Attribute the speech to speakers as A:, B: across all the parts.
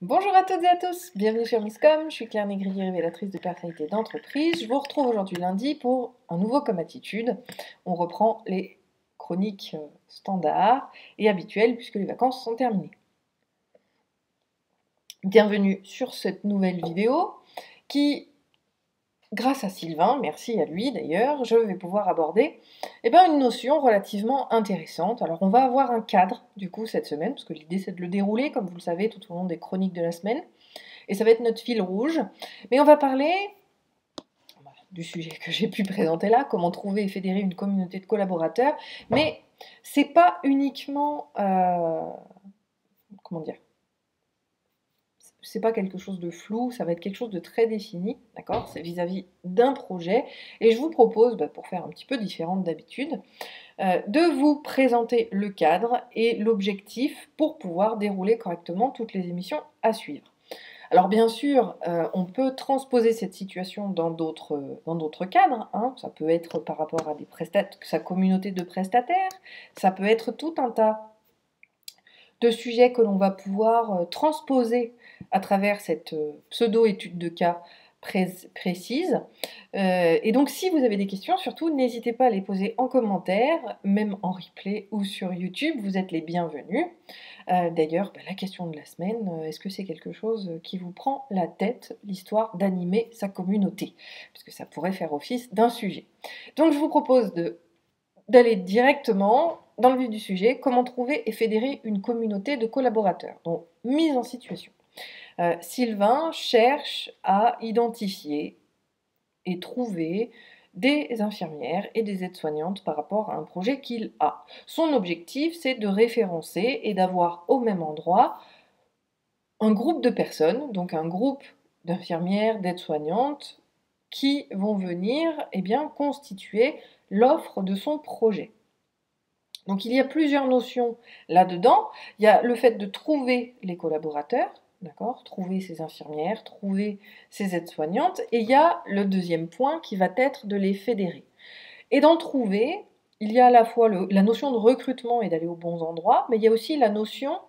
A: Bonjour à toutes et à tous, bienvenue sur Misscom, je suis Claire Négrier, révélatrice de personnalité d'entreprise. Je vous retrouve aujourd'hui lundi pour un nouveau Comme Attitude. On reprend les chroniques standards et habituelles puisque les vacances sont terminées. Bienvenue sur cette nouvelle vidéo qui, grâce à Sylvain, merci à lui d'ailleurs, je vais pouvoir aborder une notion relativement intéressante. Alors on va avoir un cadre du coup cette semaine, parce que l'idée c'est de le dérouler, comme vous le savez, tout au long des chroniques de la semaine. Et ça va être notre fil rouge. Mais on va parler du sujet que j'ai pu présenter là, comment trouver et fédérer une communauté de collaborateurs. Mais c'est pas uniquement... comment dire, c'est pas quelque chose de flou, ça va être quelque chose de très défini, d'accord? C'est vis-à-vis d'un projet. Et je vous propose, pour faire un petit peu différente d'habitude, de vous présenter le cadre et l'objectif pour pouvoir dérouler correctement toutes les émissions à suivre. Alors bien sûr, on peut transposer cette situation dans d'autres cadres, hein. Ça peut être par rapport à sa communauté de prestataires, ça peut être tout un tas de sujets que l'on va pouvoir transposer à travers cette pseudo-étude de cas précise. Et donc si vous avez des questions, surtout n'hésitez pas à les poser en commentaire, même en replay ou sur YouTube, vous êtes les bienvenus. D'ailleurs, la question de la semaine, est-ce que c'est quelque chose qui vous prend la tête, l'histoire d'animer sa communauté? Parce que ça pourrait faire office d'un sujet. Donc je vous propose d'aller directement dans le vif du sujet, comment trouver et fédérer une communauté de collaborateurs. Donc, mise en situation. Sylvain cherche à identifier et trouver des infirmières et des aides-soignantes par rapport à un projet qu'il a. Son objectif, c'est de référencer et d'avoir au même endroit un groupe de personnes, donc un groupe d'infirmières, d'aides-soignantes, qui vont venir constituer l'offre de son projet. Donc il y a plusieurs notions là-dedans. Il y a le fait de trouver les collaborateurs, d'accord, trouver ces infirmières, trouver ces aides-soignantes, et il y a le deuxième point qui va être de les fédérer. Et d'en trouver, il y a à la fois la notion de recrutement et d'aller aux bons endroits, mais il y a aussi la notion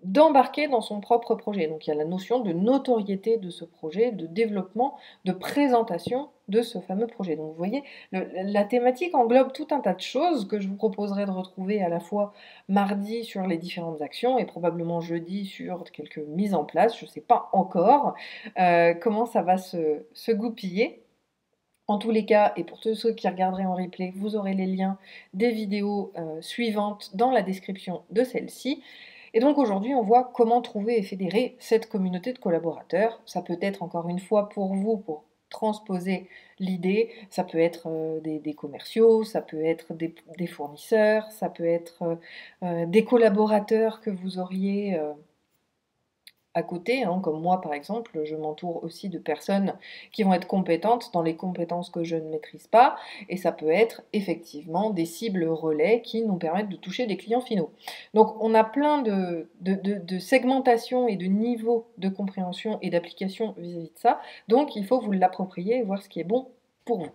A: d'embarquer dans son propre projet. Donc il y a la notion de notoriété de ce projet, de développement, de présentation de ce fameux projet. Donc vous voyez, la thématique englobe tout un tas de choses que je vous proposerai de retrouver à la fois mardi sur les différentes actions et probablement jeudi sur quelques mises en place. Je ne sais pas encore comment ça va se goupiller. En tous les cas, et pour tous ceux qui regarderaient en replay, vous aurez les liens des vidéos suivantes dans la description de celle-ci. Et donc aujourd'hui, on voit comment trouver et fédérer cette communauté de collaborateurs. Ça peut être encore une fois pour vous, pour transposer l'idée, ça peut être des commerciaux, ça peut être des fournisseurs, ça peut être des collaborateurs que vous auriez à côté, hein, comme moi par exemple, je m'entoure aussi de personnes qui vont être compétentes dans les compétences que je ne maîtrise pas, et ça peut être effectivement des cibles relais qui nous permettent de toucher des clients finaux. Donc on a plein de segmentation et de niveaux de compréhension et d'application vis-à-vis de ça, donc il faut vous l'approprier et voir ce qui est bon pour vous.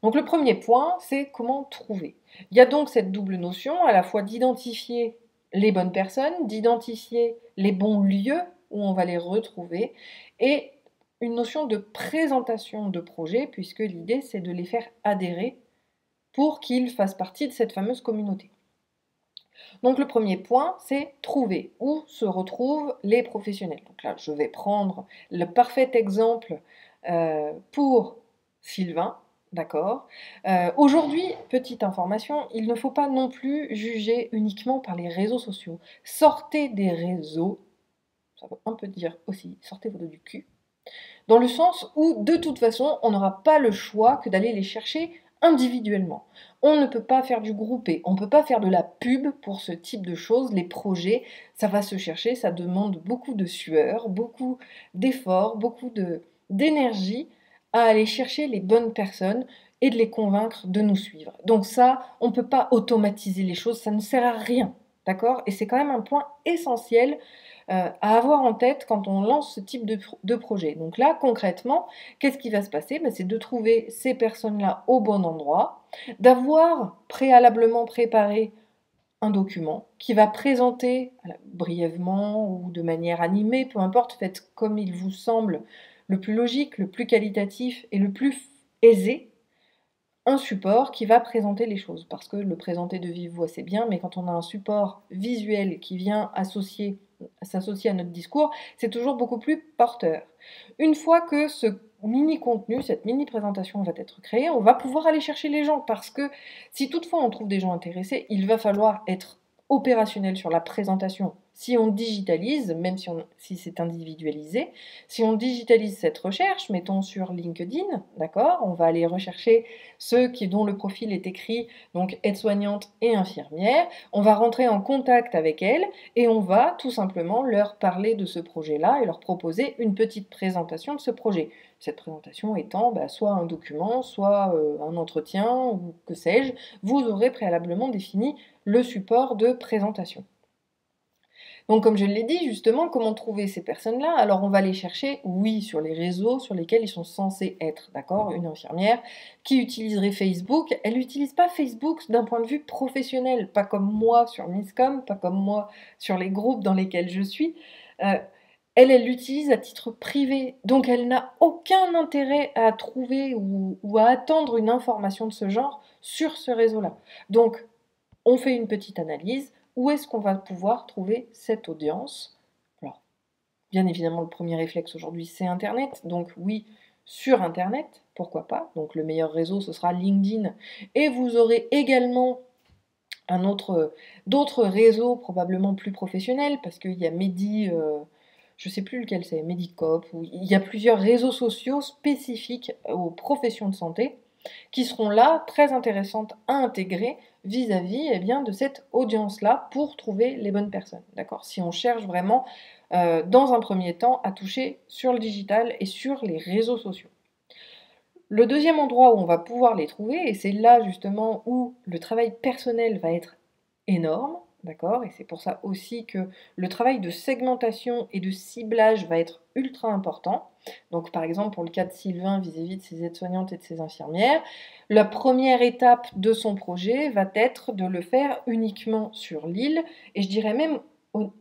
A: Donc le premier point, c'est comment trouver. Il y a donc cette double notion, à la fois d'identifier les bonnes personnes, d'identifier les bons lieux où on va les retrouver, et une notion de présentation de projet, puisque l'idée c'est de les faire adhérer pour qu'ils fassent partie de cette fameuse communauté. Donc le premier point, c'est trouver où se retrouvent les professionnels. Donc là, je vais prendre le parfait exemple pour Sylvain. D'accord. Aujourd'hui, petite information, il ne faut pas non plus juger uniquement par les réseaux sociaux. Sortez des réseaux, ça veut un peu dire aussi, sortez vos dos du cul, dans le sens où, de toute façon, on n'aura pas le choix que d'aller les chercher individuellement. On ne peut pas faire du groupé, on ne peut pas faire de la pub pour ce type de choses. Les projets, ça va se chercher, ça demande beaucoup de sueur, beaucoup d'efforts, beaucoup d'énergie à aller chercher les bonnes personnes et de les convaincre de nous suivre. Donc ça, on ne peut pas automatiser les choses, ça ne sert à rien, d'accord? Et c'est quand même un point essentiel à avoir en tête quand on lance ce type de projet. Donc là, concrètement, qu'est-ce qui va se passer? C'est de trouver ces personnes-là au bon endroit, d'avoir préalablement préparé un document qui va présenter brièvement ou de manière animée, peu importe, faites comme il vous semble le plus logique, le plus qualitatif et le plus aisé, un support qui va présenter les choses. Parce que le présenter de vive voix, c'est bien, mais quand on a un support visuel qui vient s'associer à notre discours, c'est toujours beaucoup plus porteur. Une fois que ce mini contenu, cette mini présentation va être créée, on va pouvoir aller chercher les gens, parce que si toutefois on trouve des gens intéressés, il va falloir être opérationnel sur la présentation. Si on digitalise, même si c'est individualisé, si on digitalise cette recherche, mettons sur LinkedIn, d'accord, on va aller rechercher ceux dont le profil est écrit, donc aide-soignante et infirmière, on va rentrer en contact avec elles et on va tout simplement leur parler de ce projet-là et leur proposer une petite présentation de ce projet. Cette présentation étant soit un document, soit un entretien, ou que sais-je, vous aurez préalablement défini le support de présentation. Donc comme je l'ai dit, justement, comment trouver ces personnes-là? Alors on va les chercher, oui, sur les réseaux sur lesquels ils sont censés être, d'accord? Une infirmière qui utiliserait Facebook, elle n'utilise pas Facebook d'un point de vue professionnel, pas comme moi sur Misscom, pas comme moi sur les groupes dans lesquels je suis. Elle l'utilise à titre privé, donc elle n'a aucun intérêt à trouver ou à attendre une information de ce genre sur ce réseau-là. Donc on fait une petite analyse. Où est-ce qu'on va pouvoir trouver cette audience? Alors, bien évidemment, le premier réflexe aujourd'hui, c'est Internet. Donc oui, sur Internet, pourquoi pas? Donc le meilleur réseau, ce sera LinkedIn. Et vous aurez également d'autres réseaux probablement plus professionnels, parce qu'il y a je ne sais plus lequel c'est, Medicop, où il y a plusieurs réseaux sociaux spécifiques aux professions de santé, qui seront là, très intéressantes à intégrer vis-à-vis de cette audience-là pour trouver les bonnes personnes. D'accord? Si on cherche vraiment, dans un premier temps, à toucher sur le digital et sur les réseaux sociaux. Le deuxième endroit où on va pouvoir les trouver, et c'est là justement où le travail personnel va être énorme, d'accord? Et c'est pour ça aussi que le travail de segmentation et de ciblage va être ultra important. Donc par exemple pour le cas de Sylvain vis-à-vis de ses aides-soignantes et de ses infirmières, la première étape de son projet va être de le faire uniquement sur l'île, et je dirais même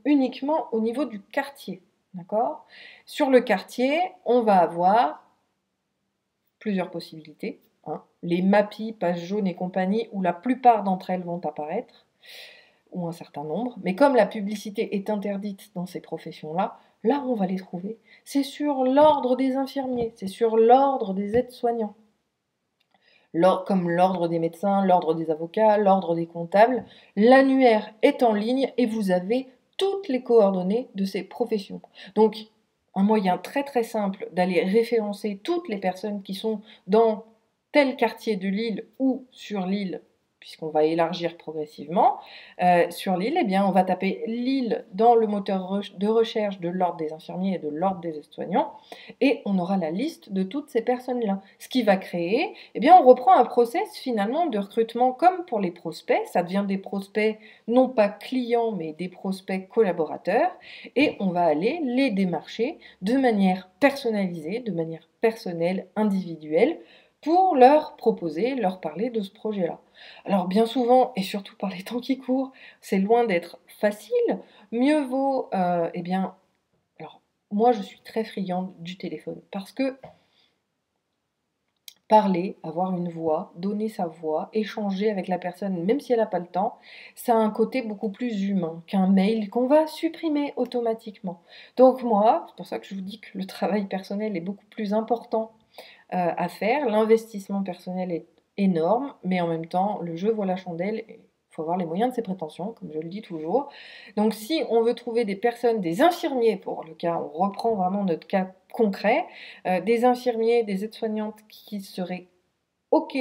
A: uniquement au niveau du quartier, d'accord? Sur le quartier, on va avoir plusieurs possibilités, hein. Les MAPI, pages jaunes et compagnie, où la plupart d'entre elles vont apparaître, ou un certain nombre, mais comme la publicité est interdite dans ces professions-là, là où on va les trouver, c'est sur l'ordre des infirmiers, c'est sur l'ordre des aides-soignants. Comme l'ordre des médecins, l'ordre des avocats, l'ordre des comptables, l'annuaire est en ligne et vous avez toutes les coordonnées de ces professions. Donc, un moyen très très simple d'aller référencer toutes les personnes qui sont dans tel quartier de l'île ou sur l'île, puisqu'on va élargir progressivement, sur l'île, on va taper l'île dans le moteur de recherche de l'ordre des infirmiers et de l'ordre des aides-soignants, et on aura la liste de toutes ces personnes-là. Ce qui va créer, on reprend un process finalement de recrutement comme pour les prospects, ça devient des prospects non pas clients, mais des prospects collaborateurs, et on va aller les démarcher de manière personnalisée, de manière personnelle, individuelle, pour leur proposer, leur parler de ce projet-là. Alors bien souvent, et surtout par les temps qui courent, c'est loin d'être facile. Mieux vaut, alors moi je suis très friande du téléphone, parce que parler, avoir une voix, donner sa voix, échanger avec la personne, même si elle n'a pas le temps, ça a un côté beaucoup plus humain qu'un mail qu'on va supprimer automatiquement. Donc moi, c'est pour ça que je vous dis que le travail personnel est beaucoup plus important à faire. L'investissement personnel est énorme, mais en même temps, le jeu vaut la chandelle. Il faut avoir les moyens de ses prétentions, comme je le dis toujours. Donc si on veut trouver des personnes, des infirmiers, pour le cas, on reprend vraiment notre cas concret, des infirmiers, des aides-soignantes qui seraient OK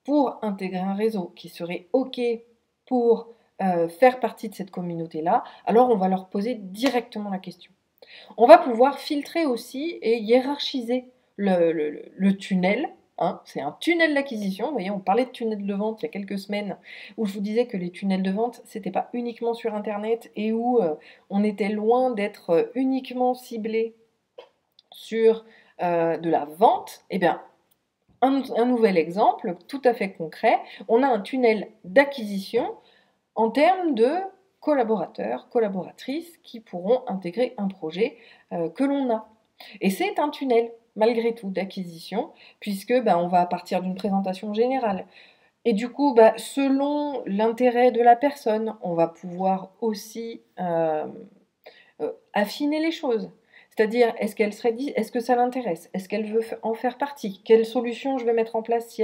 A: pour intégrer un réseau, qui seraient OK pour faire partie de cette communauté-là, alors on va leur poser directement la question. On va pouvoir filtrer aussi et hiérarchiser le tunnel, hein. C'est un tunnel d'acquisition. Vous voyez, on parlait de tunnel de vente il y a quelques semaines, où je vous disais que les tunnels de vente, c'était pas uniquement sur Internet, et où on était loin d'être uniquement ciblé sur de la vente. Un nouvel exemple tout à fait concret, on a un tunnel d'acquisition en termes de collaborateurs, collaboratrices qui pourront intégrer un projet que l'on a. Et c'est un tunnel, malgré tout, d'acquisition, puisque on va partir d'une présentation générale. Et du coup, selon l'intérêt de la personne, on va pouvoir aussi affiner les choses. C'est-à-dire, est-ce que ça l'intéresse? Est-ce qu'elle veut en faire partie? Quelle solution je vais mettre en place si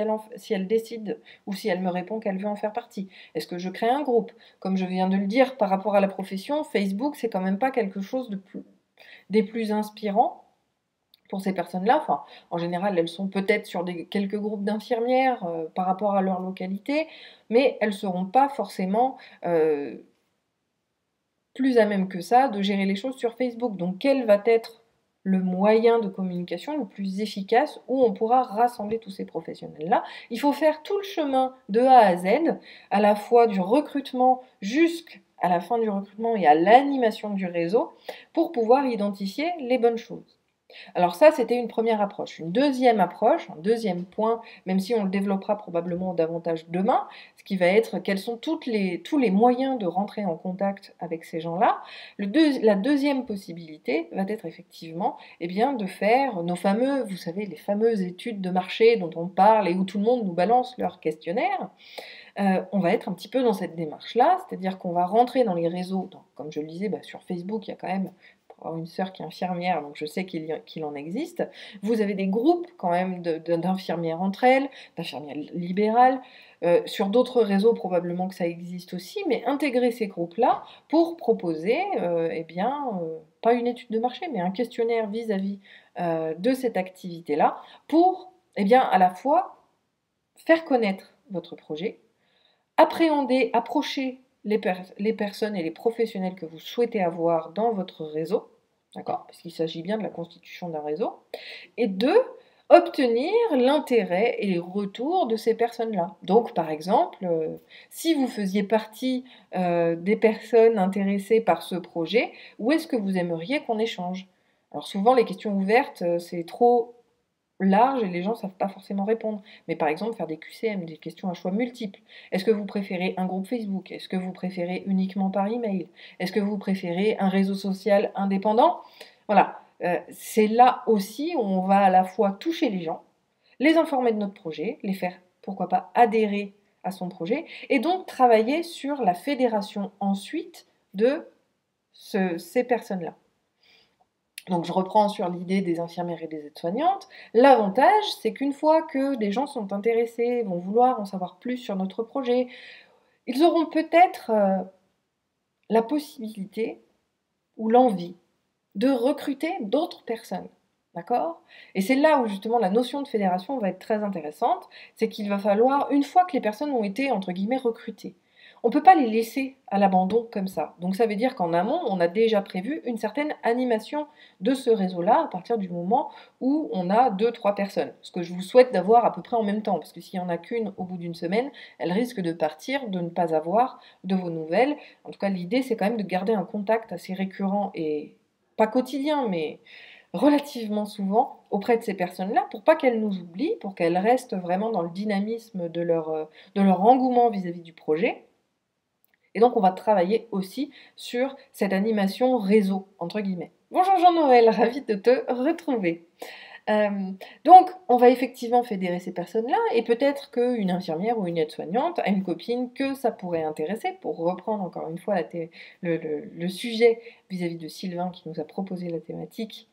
A: elle décide ou si elle me répond qu'elle veut en faire partie? Est-ce que je crée un groupe? Comme je viens de le dire, par rapport à la profession, Facebook, c'est quand même pas quelque chose des plus inspirants pour ces personnes-là. Enfin, en général, elles sont peut-être sur quelques groupes d'infirmières par rapport à leur localité, mais elles ne seront pas forcément plus à même que ça de gérer les choses sur Facebook. Donc, quel va être le moyen de communication le plus efficace où on pourra rassembler tous ces professionnels-là? Il faut faire tout le chemin de A à Z, à la fois du recrutement jusqu'à la fin du recrutement et à l'animation du réseau, pour pouvoir identifier les bonnes choses. Alors ça, c'était une première approche. Une deuxième approche, un deuxième point, même si on le développera probablement davantage demain, ce qui va être quels sont tous les moyens de rentrer en contact avec ces gens-là. La deuxième possibilité va être effectivement de faire nos fameux, vous savez, les fameuses études de marché dont on parle et où tout le monde nous balance leur questionnaire. On va être un petit peu dans cette démarche-là, c'est-à-dire qu'on va rentrer dans les réseaux, comme je le disais, sur Facebook, il y a quand même une sœur qui est infirmière, donc je sais qu'il en existe. Vous avez des groupes quand même d'infirmières entre elles, d'infirmières libérales. Sur d'autres réseaux, probablement que ça existe aussi, mais intégrer ces groupes-là pour proposer, pas une étude de marché, mais un questionnaire vis-à-vis de cette activité-là, pour, à la fois faire connaître votre projet, appréhender, approcher les personnes et les professionnels que vous souhaitez avoir dans votre réseau, d'accord, parce qu'il s'agit bien de la constitution d'un réseau, et deux, obtenir l'intérêt et les retours de ces personnes-là. Donc, par exemple, si vous faisiez partie des personnes intéressées par ce projet, où est-ce que vous aimeriez qu'on échange? Alors souvent, les questions ouvertes, c'est trop large et les gens ne savent pas forcément répondre. Mais par exemple, faire des QCM, des questions à choix multiples. Est-ce que vous préférez un groupe Facebook? Est-ce que vous préférez uniquement par email? Est-ce que vous préférez un réseau social indépendant? Voilà, c'est là aussi où on va à la fois toucher les gens, les informer de notre projet, les faire, pourquoi pas, adhérer à son projet, et donc travailler sur la fédération ensuite de ces personnes-là. Donc je reprends sur l'idée des infirmières et des aides-soignantes. L'avantage, c'est qu'une fois que des gens sont intéressés, vont vouloir en savoir plus sur notre projet, ils auront peut-être la possibilité ou l'envie de recruter d'autres personnes. D'accord? Et c'est là où justement la notion de fédération va être très intéressante, c'est qu'il va falloir, une fois que les personnes ont été, entre guillemets, recrutées, on ne peut pas les laisser à l'abandon comme ça. Donc ça veut dire qu'en amont, on a déjà prévu une certaine animation de ce réseau-là à partir du moment où on a 2-3 personnes. Ce que je vous souhaite d'avoir à peu près en même temps, parce que s'il n'y en a qu'une au bout d'une semaine, elle risque de partir, de ne pas avoir de vos nouvelles. En tout cas, l'idée, c'est quand même de garder un contact assez récurrent et pas quotidien, mais relativement souvent auprès de ces personnes-là pour pas qu'elles nous oublient, pour qu'elles restent vraiment dans le dynamisme de leur engouement vis-à-vis du projet. Et donc, on va travailler aussi sur cette animation réseau, entre guillemets. Bonjour Jean-Noël, ravie de te retrouver. Euh, donc, on va effectivement fédérer ces personnes-là, et peut-être qu'une infirmière ou une aide-soignante a une copine que ça pourrait intéresser, pour reprendre encore une fois le sujet vis-à-vis de Sylvain qui nous a proposé la thématique,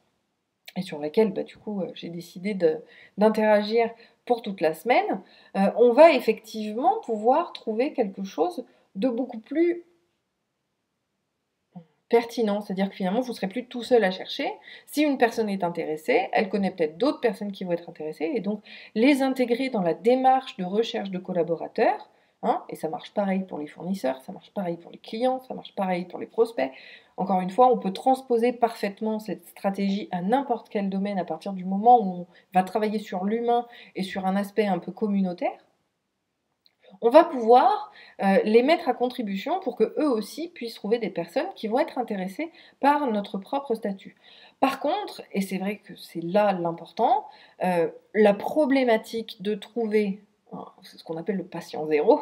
A: et sur laquelle, du coup, j'ai décidé d'interagir pour toute la semaine. On va effectivement pouvoir trouver quelque chose de beaucoup plus pertinent, c'est-à-dire que finalement, vous ne serez plus tout seul à chercher. Si une personne est intéressée, elle connaît peut-être d'autres personnes qui vont être intéressées, et donc les intégrer dans la démarche de recherche de collaborateurs, et ça marche pareil pour les fournisseurs, ça marche pareil pour les clients, ça marche pareil pour les prospects. Encore une fois, on peut transposer parfaitement cette stratégie à n'importe quel domaine à partir du moment où on va travailler sur l'humain et sur un aspect un peu communautaire. On va pouvoir les mettre à contribution pour que eux aussi puissent trouver des personnes qui vont être intéressées par notre propre statut. Par contre, et c'est vrai que c'est là l'important, la problématique de trouver, c'est ce qu'on appelle le patient zéro,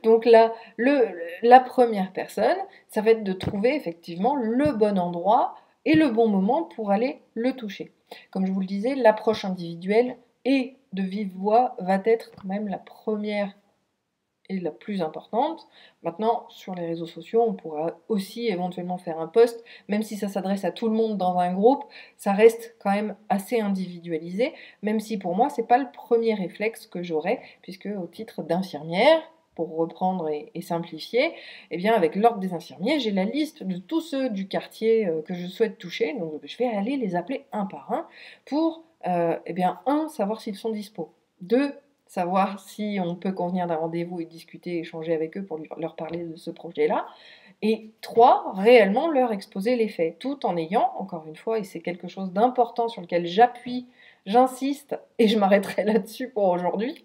A: Donc là, la première personne, ça va être de trouver effectivement le bon endroit et le bon moment pour aller le toucher. Comme je vous le disais, l'approche individuelle et de vive voix va être quand même la première et la plus importante. Maintenant, sur les réseaux sociaux, on pourra aussi éventuellement faire un post, même si ça s'adresse à tout le monde dans un groupe, ça reste quand même assez individualisé, même si pour moi, c'est pas le premier réflexe que j'aurais, puisque au titre d'infirmière, pour reprendre et simplifier, eh bien avec l'ordre des infirmiers, j'ai la liste de tous ceux du quartier que je souhaite toucher, donc je vais aller les appeler un par un pour, eh bien, un, savoir s'ils sont dispo, deux, savoir si on peut convenir d'un rendez-vous et discuter, échanger avec eux pour leur parler de ce projet-là. Et trois, réellement leur exposer les faits, tout en ayant, encore une fois, et c'est quelque chose d'important sur lequel j'appuie, j'insiste, et je m'arrêterai là-dessus pour aujourd'hui,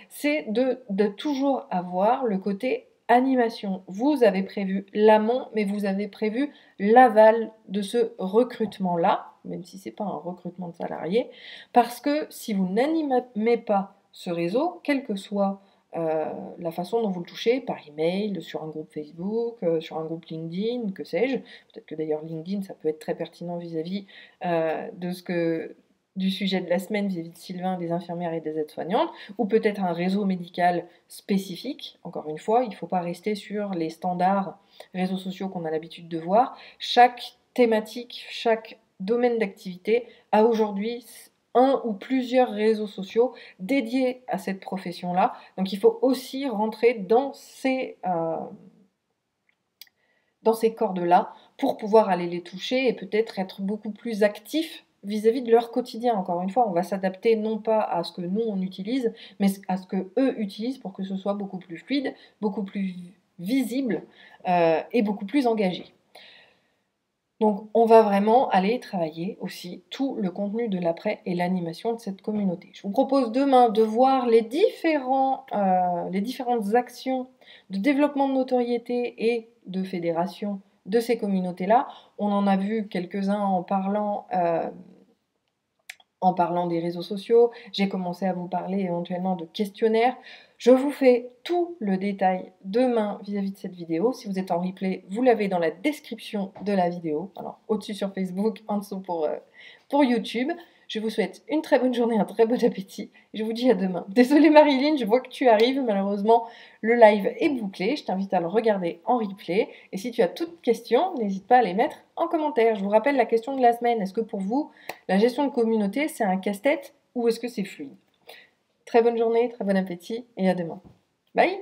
A: c'est de toujours avoir le côté animation. Vous avez prévu l'amont, mais vous avez prévu l'aval de ce recrutement-là, même si ce n'est pas un recrutement de salariés, parce que si vous n'animez pas ce réseau, quelle que soit la façon dont vous le touchez, par email, sur un groupe Facebook, sur un groupe LinkedIn, que sais-je, peut-être que d'ailleurs LinkedIn, ça peut être très pertinent vis-à-vis de ce que du sujet de la semaine vis-à-vis de Sylvain, des infirmières et des aides-soignantes, ou peut-être un réseau médical spécifique. Encore une fois, il ne faut pas rester sur les standards réseaux sociaux qu'on a l'habitude de voir. Chaque thématique, chaque domaine d'activité a aujourd'hui un ou plusieurs réseaux sociaux dédiés à cette profession-là. Donc il faut aussi rentrer dans ces cordes-là pour pouvoir aller les toucher et peut-être être beaucoup plus actif vis-à-vis de leur quotidien. Encore une fois, on va s'adapter non pas à ce que nous on utilise, mais à ce que eux utilisent pour que ce soit beaucoup plus fluide, beaucoup plus visible et beaucoup plus engagé. Donc on va vraiment aller travailler aussi tout le contenu de l'après et l'animation de cette communauté. Je vous propose demain de voir les différentes actions de développement de notoriété et de fédération de ces communautés-là. On en a vu quelques-uns en parlant des réseaux sociaux, j'ai commencé à vous parler éventuellement de questionnaires. Je vous fais tout le détail demain vis-à-vis de cette vidéo. Si vous êtes en replay, vous l'avez dans la description de la vidéo. Alors, au-dessus sur Facebook, en dessous pour YouTube. Je vous souhaite une très bonne journée, un très bon appétit. Je vous dis à demain. Désolée Marilyn, je vois que tu arrives. Malheureusement, le live est bouclé. Je t'invite à le regarder en replay. Et si tu as toute question, n'hésite pas à les mettre en commentaire. Je vous rappelle la question de la semaine. Est-ce que pour vous, la gestion de communauté, c'est un casse-tête ou est-ce que c'est fluide? Très bonne journée, très bon appétit et à demain. Bye!